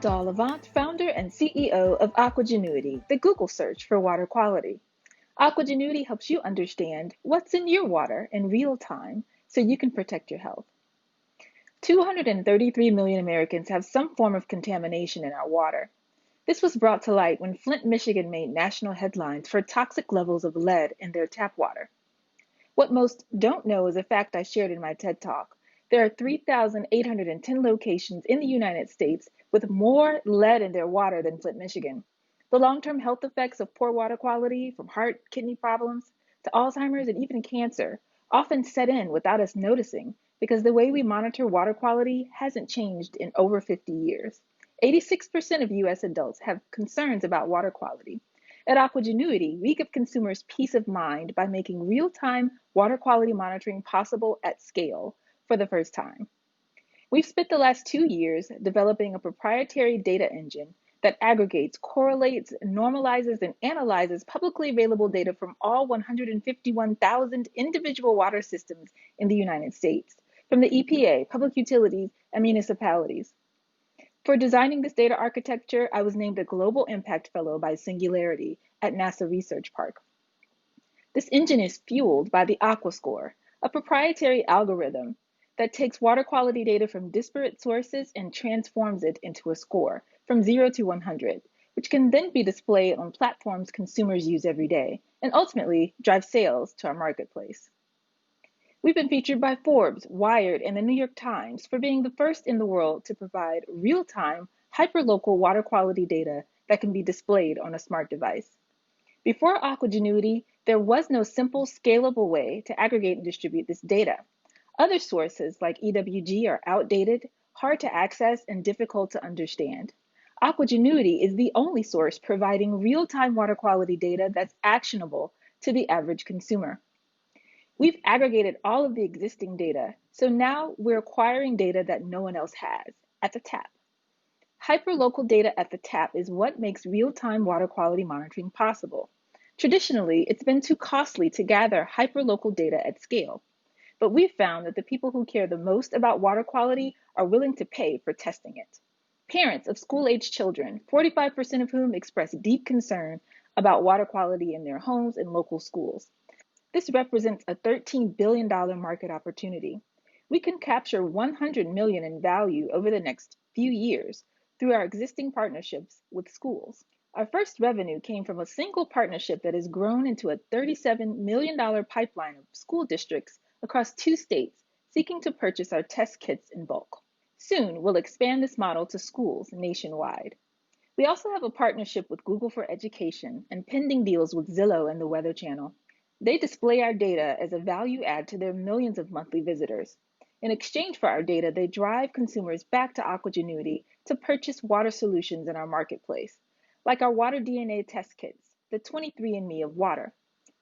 Chantal Avant, founder and CEO of Aquagenuity, the Google search for water quality. Aquagenuity helps you understand what's in your water in real time so you can protect your health. 233 million Americans have some form of contamination in our water. This was brought to light when Flint, Michigan made national headlines for toxic levels of lead in their tap water. What most don't know is a fact I shared in my TED Talk. There are 3,810 locations in the United States with more lead in their water than Flint, Michigan. The long-term health effects of poor water quality, from heart, kidney problems to Alzheimer's and even cancer, often set in without us noticing because the way we monitor water quality hasn't changed in over 50 years. 86% of US adults have concerns about water quality. At Aquagenuity, we give consumers peace of mind by making real-time water quality monitoring possible at scale for the first time. We've spent the last 2 years developing a proprietary data engine that aggregates, correlates, normalizes, and analyzes publicly available data from all 151,000 individual water systems in the United States, from the EPA, public utilities, and municipalities. For designing this data architecture, I was named a Global Impact Fellow by Singularity at NASA Research Park. This engine is fueled by the AquaScore, a proprietary algorithm that takes water quality data from disparate sources and transforms it into a score from 0 to 100, which can then be displayed on platforms consumers use every day and ultimately drive sales to our marketplace. We've been featured by Forbes, Wired, and the New York Times for being the first in the world to provide real-time, hyperlocal water quality data that can be displayed on a smart device. Before Aquagenuity, there was no simple, scalable way to aggregate and distribute this data. Other sources like EWG are outdated, hard to access, and difficult to understand. Aquagenuity is the only source providing real-time water quality data that's actionable to the average consumer. We've aggregated all of the existing data, so now we're acquiring data that no one else has at the tap. Hyperlocal data at the tap is what makes real-time water quality monitoring possible. Traditionally, it's been too costly to gather hyperlocal data at scale, but we've found that the people who care the most about water quality are willing to pay for testing it. Parents of school-aged children, 45% of whom express deep concern about water quality in their homes and local schools. This represents a $13 billion market opportunity. We can capture $100 million in value over the next few years through our existing partnerships with schools. Our first revenue came from a single partnership that has grown into a $37 million pipeline of school districts across 2 states seeking to purchase our test kits in bulk. Soon, we'll expand this model to schools nationwide. We also have a partnership with Google for Education and pending deals with Zillow and the Weather Channel. They display our data as a value add to their millions of monthly visitors. In exchange for our data, they drive consumers back to Aquagenuity to purchase water solutions in our marketplace, like our water DNA test kits, the 23andMe of water.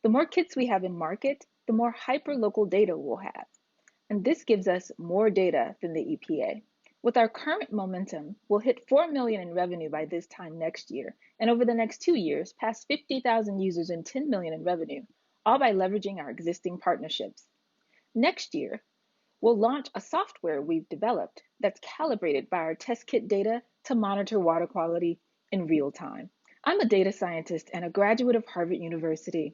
The more kits we have in market, the more hyperlocal data we'll have. And this gives us more data than the EPA. With our current momentum, we'll hit $4 million in revenue by this time next year, and over the next 2 years, past 50,000 users and $10 million in revenue, all by leveraging our existing partnerships. Next year, we'll launch a software we've developed that's calibrated by our test kit data to monitor water quality in real time. I'm a data scientist and a graduate of Harvard University.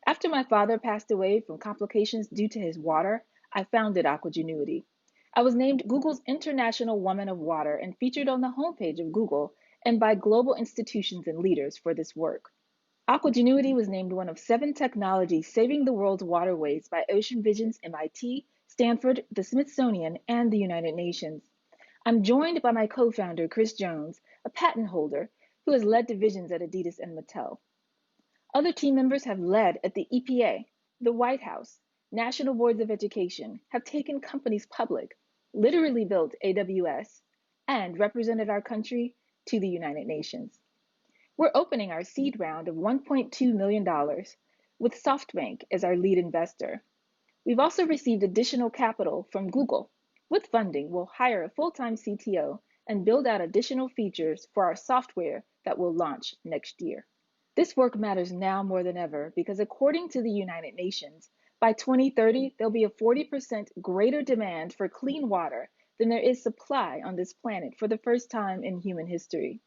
After my father passed away from complications due to his water, I founded Aquagenuity. I was named Google's International Woman of Water and featured on the homepage of Google and by global institutions and leaders for this work. Aquagenuity was named one of 7 technologies saving the world's waterways by Ocean Vision's MIT, Stanford, the Smithsonian, and the United Nations. I'm joined by my co-founder, Chris Jones, a patent holder who has led divisions at Adidas and Mattel. Other team members have led at the EPA, the White House, National Boards of Education, have taken companies public, literally built AWS, and represented our country to the United Nations. We're opening our seed round of $1.2 million with SoftBank as our lead investor. We've also received additional capital from Google. With funding, we'll hire a full-time CTO and build out additional features for our software that will launch next year. This work matters now more than ever because according to the United Nations, by 2030, there'll be a 40% greater demand for clean water than there is supply on this planet for the first time in human history.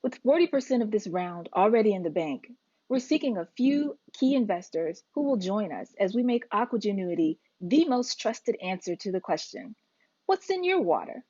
With 40% of this round already in the bank, we're seeking a few key investors who will join us as we make Aquagenuity the most trusted answer to the question, what's in your water?